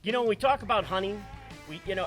You know, when we talk about hunting,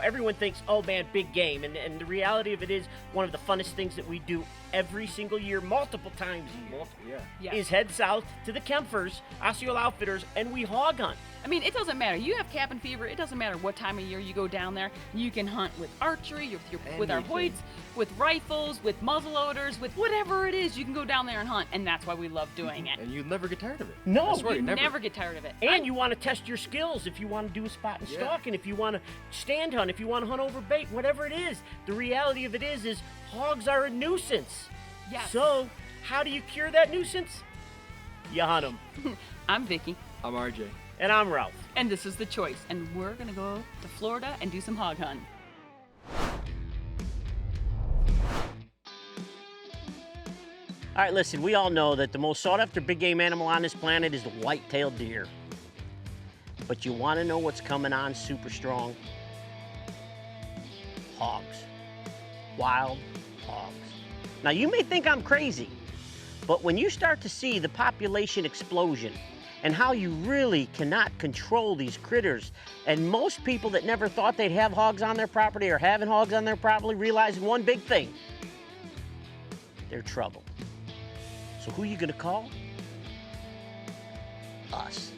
everyone thinks, oh man, big game. And the reality of it is, one of the funnest things that we do every single year, multiple times a year, is head south to the Kempfers, Osceola Outfitters, and we hog hunt. I mean, it doesn't matter. You have cabin fever. It doesn't matter what time of year you go down there. You can hunt with archery, with our Hoyts, with rifles, with muzzleloaders, with whatever it is. You can go down there and hunt, and that's why we love doing it. And you'll never get tired of it. No, you never get tired of it. And you want to test your skills if you want to do a spot and stalk, and if you want to stand hunt, if you want to hunt over bait, whatever it is. The reality of it is hogs are a nuisance. Yes. So, how do you cure that nuisance? You hunt them. I'm Vicki. I'm RJ. And I'm Ralph. And this is The Choice. And we're going to go to Florida and do some hog hunting. All right, listen, we all know that the most sought after big game animal on this planet is the white-tailed deer. But you want to know what's coming on super strong? Hogs. Wild hogs. Now, you may think I'm crazy, but when you start to see the population explosion and how you really cannot control these critters, and most people that never thought they'd have hogs on their property or having hogs on their property realizing one big thing: they're trouble. So who are you gonna call? Us.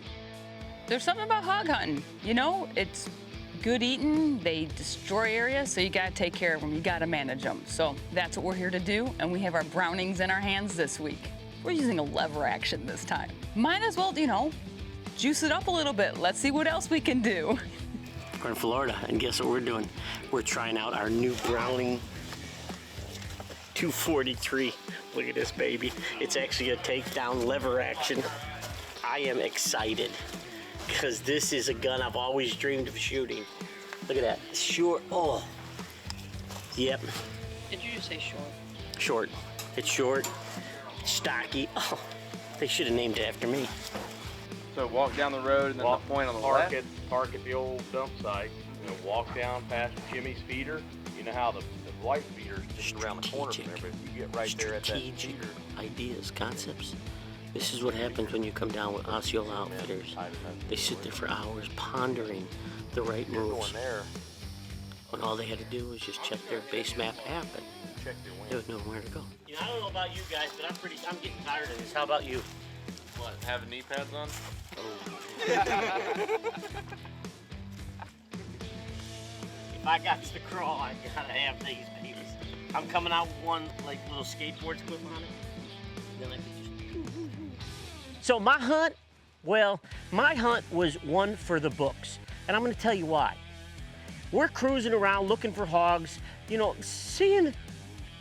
There's something about hog hunting. You know, it's good eating. They destroy areas, so you gotta take care of them. You gotta manage them. So that's what we're here to do, and we have our Brownings in our hands this week. We're using a lever action this time. Might as well, juice it up a little bit. Let's see what else we can do. We're in Florida, and guess what we're doing? We're trying out our new Browning 243. Look at this baby. It's actually a takedown lever action. I am excited because this is a gun I've always dreamed of shooting. Look at that. Short. Oh. Yep. Did you just say short? Short. It's short. Stocky. Oh, they should have named it after me. So walk down the road and then the point on the left? Park at the old dump site. Walk down past Jimmy's feeder. You know how the white feeder's just around the corner from there, but if you get right there at that feeder. Ideas, concepts. This is what happens when you come down with Osceola Outfitters. They sit there for hours pondering the right moves. When all they had to do was just check their base map app and they would know where to go. I don't know about you guys, but I'm getting tired of this. How about you? What, having knee pads on? If I got to crawl, I gotta have these babies. I'm coming out with one little skateboard equipment on it. Then I can just... So my hunt was one for the books. And I'm gonna tell you why. We're cruising around looking for hogs, seeing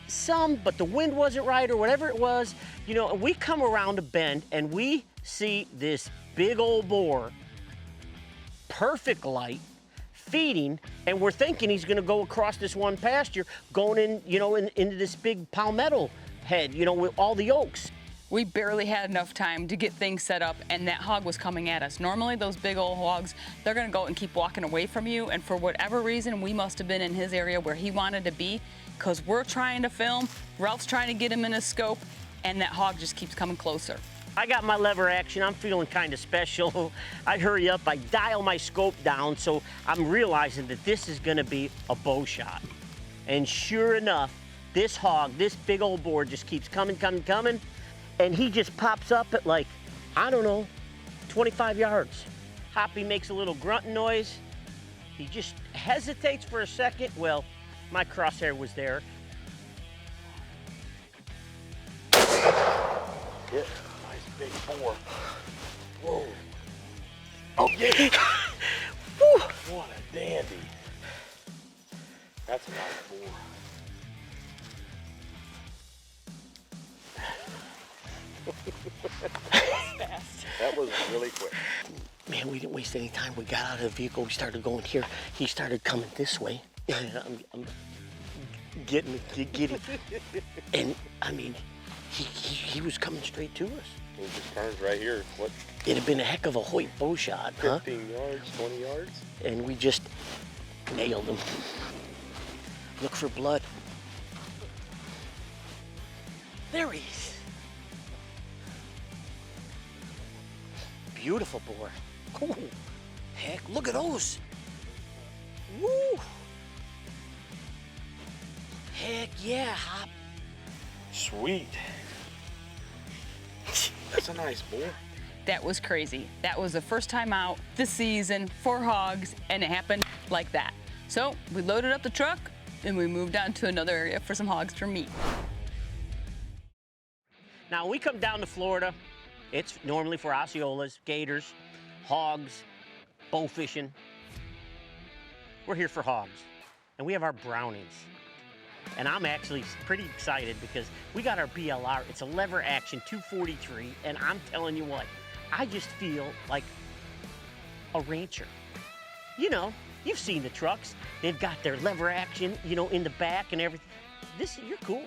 some, but the wind wasn't right or whatever it was, and we come around a bend and we see this big old boar, perfect light, feeding, and we're thinking he's gonna go across this one pasture, going in, into this big palmetto head, with all the oaks. We barely had enough time to get things set up, and that hog was coming at us. Normally, those big old hogs, they're gonna go and keep walking away from you, and for whatever reason, we must have been in his area where he wanted to be, because we're trying to film, Ralph's trying to get him in a scope, and that hog just keeps coming closer. I got my lever action, I'm feeling kind of special. I hurry up, I dial my scope down, so I'm realizing that this is gonna be a bow shot. And sure enough, this hog, this big old boar just keeps coming, and he just pops up at 25 yards. Hoppy makes a little grunting noise. He just hesitates for a second. Well, my crosshair was there. Yeah, nice big boar. Whoa. Oh, yeah. What a dandy. That's a nice boar. Fast. That was really quick. Man, we didn't waste any time. We got out of the vehicle, we started going here. He started coming this way. I'm getting. And I mean, he was coming straight to us. He just turns right here. What? It'd have been a heck of a Hoyt bow shot, 15 yards, 20 yards? And we just nailed him. Look for blood. There he is. Beautiful boar. Oh, heck, look at those. Woo! Heck yeah, Hop. Sweet. That's a nice boar. That was crazy. That was the first time out this season for hogs, and it happened like that. So we loaded up the truck and we moved on to another area for some hogs for meat. Now, when we come down to Florida, it's normally for Osceolas, gators, hogs, bow fishing. We're here for hogs, and we have our brownings. And I'm actually pretty excited because we got our BLR. It's a lever action 243, and I'm telling you what, I just feel like a rancher. You know, you've seen the trucks. They've got their lever action, you know, in the back and everything. You're cool.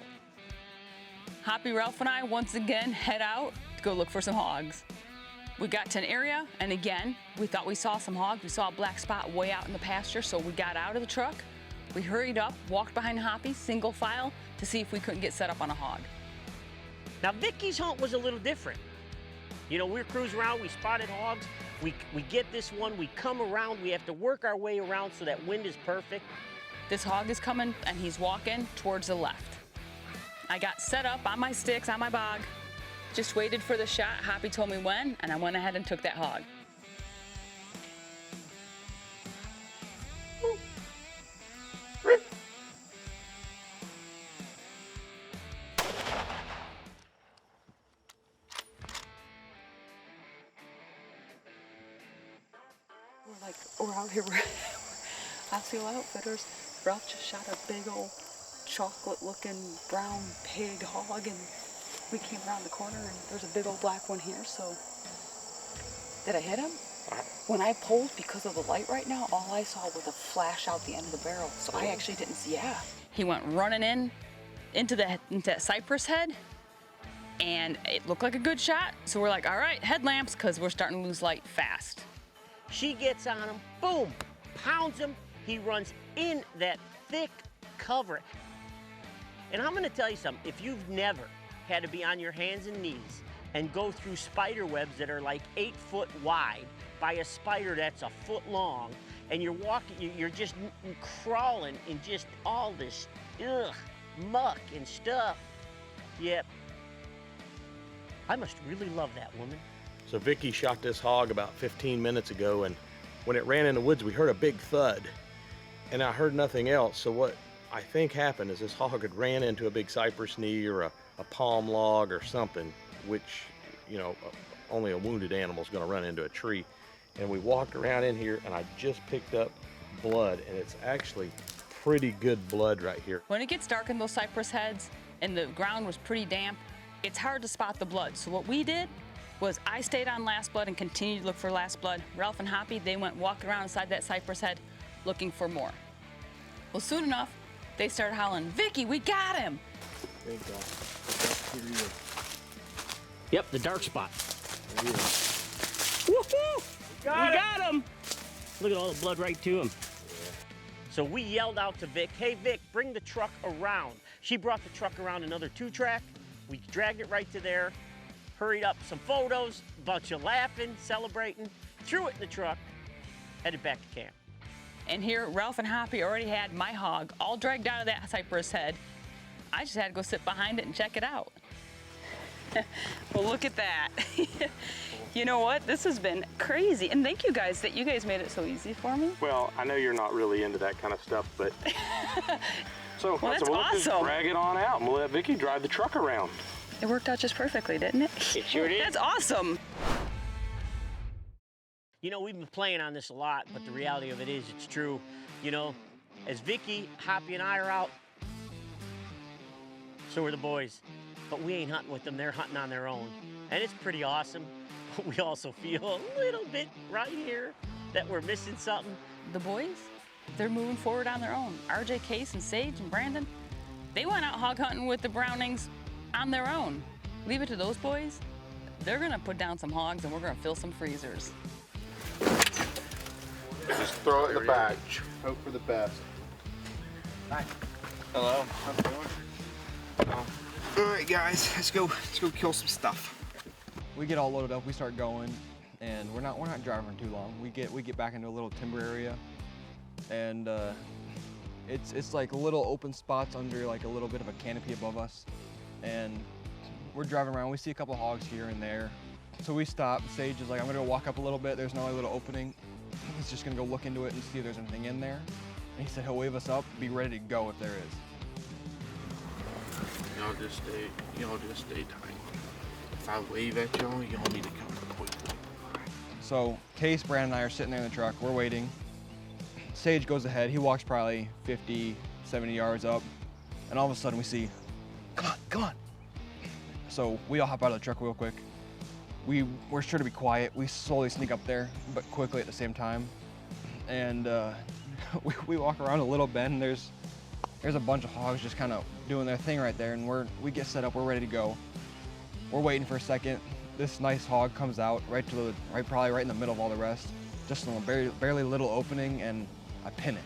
Hoppy, Ralph, and I once again head out to go look for some hogs. We got to an area, and again, we thought we saw some hogs. We saw a black spot way out in the pasture, so we got out of the truck. We hurried up, walked behind Hoppy, single file, to see if we couldn't get set up on a hog. Now, Vicky's hunt was a little different. You know, we were cruising around, we spotted hogs. We get this one, we come around, we have to work our way around so that wind is perfect. This hog is coming, and he's walking towards the left. I got set up on my sticks, on my bog, just waited for the shot. Hoppy told me when, and I went ahead and took that hog. We're out here, we're Osceola Outfitters. Ralph just shot a big old chocolate-looking brown pig hog, and we came around the corner, and there's a big old black one here, so. Did I hit him? When I pulled, because of the light right now, all I saw was a flash out the end of the barrel, so I actually didn't see, yeah. He went running into that cypress head, and it looked like a good shot, so we're like, all right, headlamps, because we're starting to lose light fast. She gets on him, boom, pounds him. He runs in that thick cover. And I'm gonna tell you something, if you've never had to be on your hands and knees and go through spider webs that are like 8 foot wide by a spider that's a foot long, and you're walking, you're just crawling in just all this muck and stuff. Yep. I must really love that woman. So Vicki shot this hog about 15 minutes ago, and when it ran in the woods, we heard a big thud, and I heard nothing else. So what I think happened is this hog had ran into a big cypress knee or a palm log or something, which, you know, only a wounded animal is going to run into a tree. And we walked around in here, and I just picked up blood, and it's actually pretty good blood right here. When it gets dark in those cypress heads and the ground was pretty damp, it's hard to spot the blood. So what we did was I stayed on last blood and continued to look for last blood. Ralph and Hoppy, they went walking around inside that cypress head looking for more. Well, soon enough, they started howling, "Vicki, we got him!" There you go. Yep, the dark spot. There you go. Woohoo! We got him! Look at all the blood right to him. Yeah. So we yelled out to Vic, "Hey Vic, bring the truck around." She brought the truck around another 2-track. We dragged it right to there, hurried up some photos, bunch of laughing, celebrating, threw it in the truck, headed back to camp. And here, Ralph and Hoppy already had my hog all dragged out of that cypress head. I just had to go sit behind it and check it out. Well, look at that. You know what? This has been crazy. And thank you guys that you guys made it so easy for me. Well, I know you're not really into that kind of stuff, but so well, that's we'll awesome. just drag it on out and we'll let Vicki drive the truck around. It worked out just perfectly, didn't it? It sure did. That's awesome. You know, we've been playing on this a lot, but the reality of it is, it's true. You know, as Vicki, Hoppy, and I are out, so are the boys. But we ain't hunting with them, they're hunting on their own. And it's pretty awesome. But we also feel a little bit right here that we're missing something. The boys, they're moving forward on their own. RJ, Case, and Sage, and Brandon, they went out hog hunting with the Brownings on their own. Leave it to those boys. They're gonna put down some hogs and we're gonna fill some freezers. Just throw it in the bag. Hope for the best. Hi. Hello. How's it going? All right, guys, let's go kill some stuff. We get all loaded up, we start going, and we're not driving too long. We get back into a little timber area, and it's like little open spots under like a little bit of a canopy above us, and we're driving around. We see a couple hogs here and there, so we stop. Sage is like, I'm gonna go walk up a little bit. There's another little opening. He's just gonna go look into it and see if there's anything in there. And he said he'll wave us up, be ready to go if there is. Y'all just stay tight. If I wave at y'all, y'all need to come quickly. So Case, Brandon, and I are sitting there in the truck. We're waiting. Sage goes ahead. He walks probably 50, 70 yards up, and all of a sudden we see, come on, come on. So we all hop out of the truck real quick. We're sure to be quiet. We slowly sneak up there, but quickly at the same time. And we walk around a little bend, and there's a bunch of hogs just kind of doing their thing right there, and we get set up, we're ready to go. We're waiting for a second. This nice hog comes out probably right in the middle of all the rest. Just a barely little opening, and I pin it.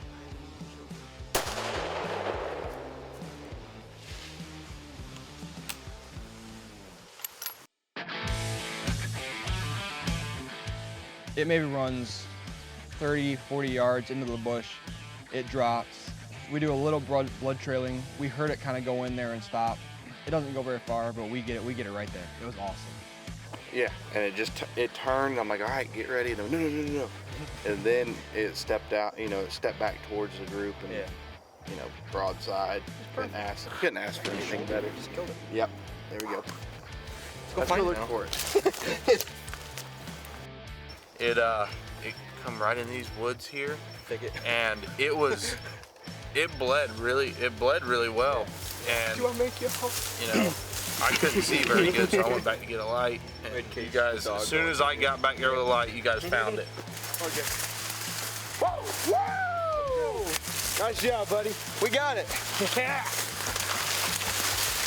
It maybe runs 30, 40 yards into the bush. It drops. We do a little blood trailing. We heard it kind of go in there and stop. It doesn't go very far, but we get it right there. It was awesome. Yeah, and it turned. I'm like, all right, get ready. No. And then it stepped out, it stepped back towards the group and, broadside. Couldn't ask for anything better. Just killed it. Yep, there we go. Let's go look for it. It come right in these woods here, and it bled really well. And Do I make you a I couldn't see very good, so I went back to get a light. And you guys, as soon as I got back there with a light, you guys found it. Okay. Whoa! Whoa! Nice job, buddy. We got it. Yeah.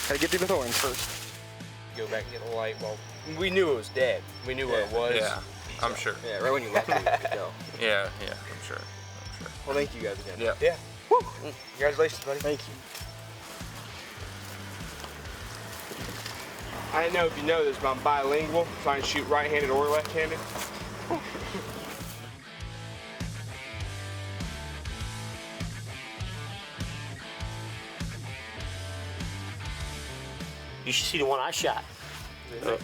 Gotta get through the thorns first. Go back and get the light. Well, we knew it was dead. We knew what it was. Yeah, I'm sure. Yeah, right when you left it, you could tell. Yeah, I'm sure. Well, thank you guys again. Yeah. Yeah. Woo! Congratulations, buddy. Thank you. I didn't know if you know this, but I'm bilingual, so I can shoot right-handed or left-handed. You should see the one I shot.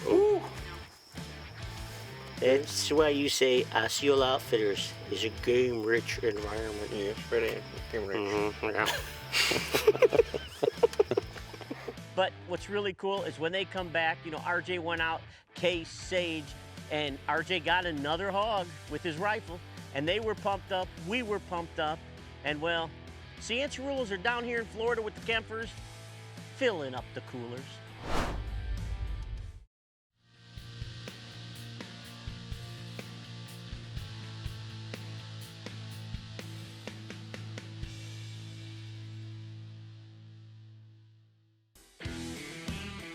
Ooh. That's why you say Osceola Outfitters is a game-rich environment. Yeah, it's pretty game-rich. Yeah. But what's really cool is when they come back, RJ went out, Case, Sage, and RJ got another hog with his rifle, and they were pumped up, we were pumped up, and well, Cianciarulos are down here in Florida with the campers, filling up the coolers.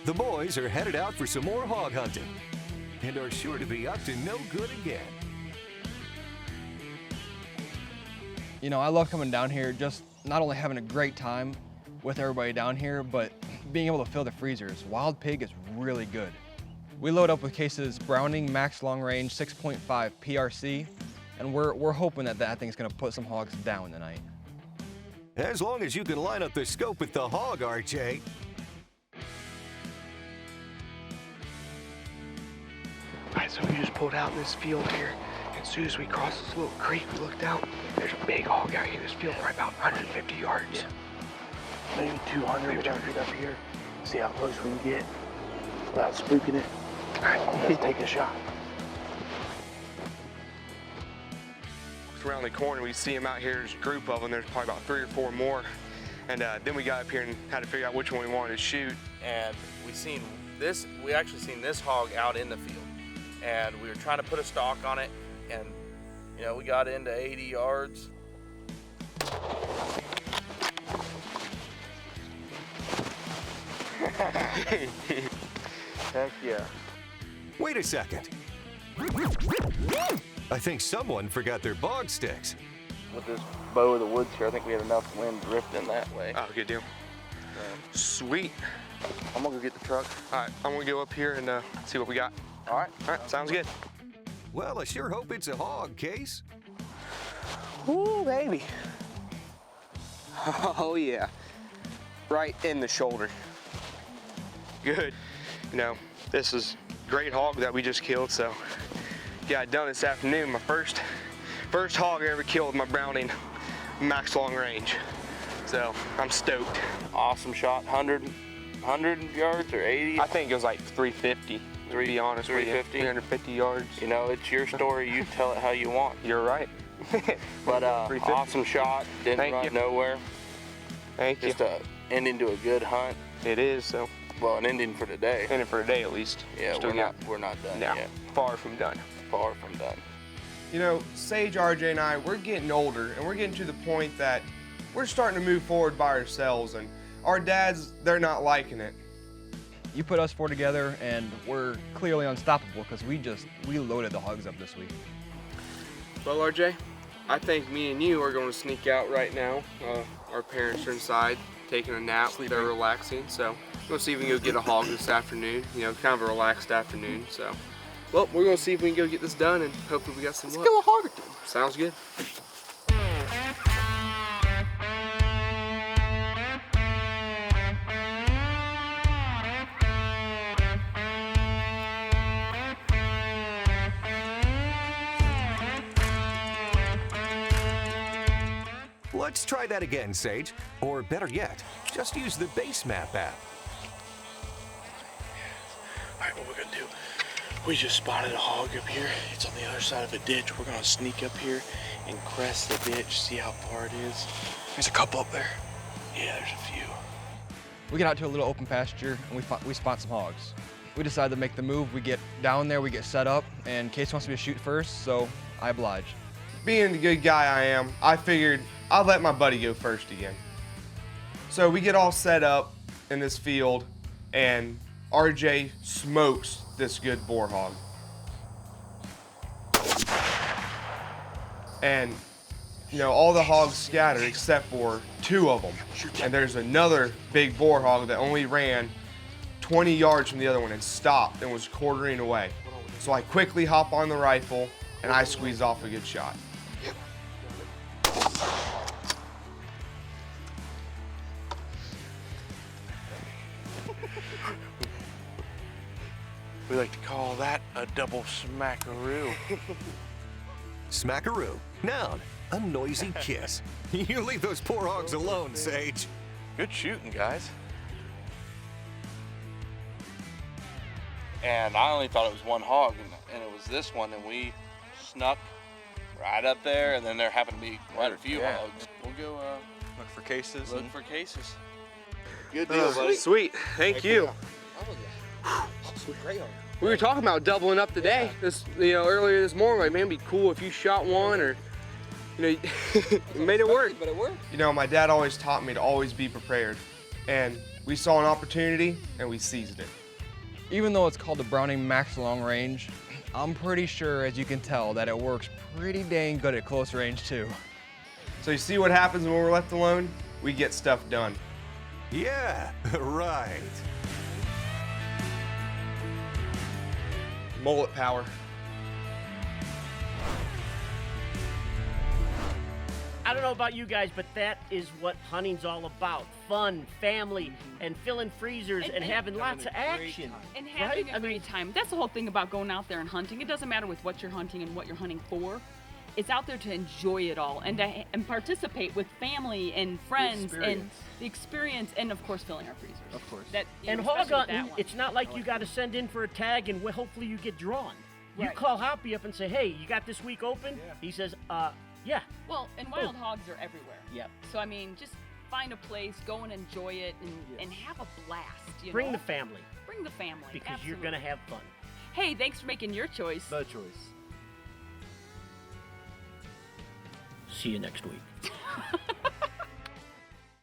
The boys are headed out for some more hog hunting and are sure to be up to no good again. I love coming down here, just not only having a great time with everybody down here, but being able to fill the freezers. Wild pig is really good. We load up with Case's Browning Max Long Range 6.5 PRC, and we're hoping that thing's gonna put some hogs down tonight. As long as you can line up the scope with the hog, RJ. Alright, so we just pulled out in this field here. As soon as we crossed this little creek, we looked out. There's a big hog out here in this field, right about 150 yards. Yeah. Maybe 200. Maybe 200 up here. See how close we can get without spooking it. Alright, let's take a shot. Around the corner, we see them out here. There's a group of them. There's probably about 3 or 4 more. And then we got up here and had to figure out which one we wanted to shoot. And we actually seen this hog out in the field. And we were trying to put a stalk on it, and we got into 80 yards. Heck yeah. Wait a second. I think someone forgot their bog sticks. With this bow of the woods here, I think we had enough wind drifting that way. Oh, good deal. Sweet. I'm gonna go get the truck. All right, I'm gonna go up here and see what we got. All right, sounds good. Well, I sure hope it's a hog, Case. Ooh, baby. Oh yeah. Right in the shoulder. Good. You know, this is a great hog that we just killed, so got it done this afternoon. My first hog I ever killed with my Browning max long range. So I'm stoked. Awesome shot. 100 yards or 80? I think it was like 350. To be honest with you, 350 yards. You know, it's your story. You tell it how you want. You're right. But awesome shot. Didn't run nowhere. Thank you. Just an ending to a good hunt. It is, so. Well, an ending for today. Ending for today, at least. Yeah, we're not done yet. Far from done. Far from done. You know, Sage, RJ, and I, we're getting older, and we're getting to the point that we're starting to move forward by ourselves, and our dads, they're not liking it. You put us four together, and we're clearly unstoppable because we loaded the hogs up this week. Well, RJ, I think me and you are going to sneak out right now. Our parents are inside taking a nap. They're relaxing, so we'll see if we can go get a hog this afternoon. You know, kind of a relaxed afternoon. So, well, we're going to see if we can go get this done, and hopefully we got some luck. Let's kill a hog or two. Sounds good. Let's try that again, Sage. Or better yet, just use the base map app. All right, what we're gonna do, we just spotted a hog up here. It's on the other side of a ditch. We're gonna sneak up here and crest the ditch, see how far it is. There's a couple up there. Yeah, there's a few. We get out to a little open pasture and we spot some hogs. We decide to make the move. We get down there, we get set up, and Case wants me to shoot first, so I oblige. Being the good guy I am, I figured I'll let my buddy go first again. So we get all set up in this field, and RJ smokes this good boar hog. And, you know, all the hogs scattered except for 2 of them. And there's another big boar hog that only ran 20 yards from the other one and stopped and was quartering away. So I quickly hop on the rifle and I squeeze off a good shot. We like to call that a double smackaroo. Smackaroo. Noun. A noisy kiss. You leave those poor hogs alone, Sage. Good shooting, guys. And I only thought it was one hog, and it was this one, and we snuck right up there, and then there happened to be quite a few hogs. We'll go Look for cases. look for cases. Good deal, buddy. Sweet. Thank you. We were talking about doubling up today. Earlier this morning, like, man, it'd be cool if you shot one, or, you made it work. But it worked. You know, my dad always taught me to always be prepared. And we saw an opportunity and we seized it. Even though it's called the Browning Max Long Range, I'm pretty sure, as you can tell, that it works pretty dang good at close range too. So you see what happens when we're left alone? We get stuff done. Yeah, right. Mullet power. I don't know about you guys, but that is what hunting's all about. Fun, family, and filling freezers and having lots of action. And having a great time. That's the whole thing about going out there and hunting. It doesn't matter with what you're hunting and what you're hunting for. It's out there to enjoy it all and participate with family and friends and the experience, and of course filling our freezers. Of course. And hog hunting, it's not like you got to send in for a tag and hopefully you get drawn. You call Hoppy up and say, hey, you got this week open? He says, yeah. Well, and wild hogs are everywhere. Yep. So, I mean, just find a place, go and enjoy it, and have a blast. Bring the family. Bring the family. Because you're going to have fun. Hey, thanks for making your choice. The choice. See you next week.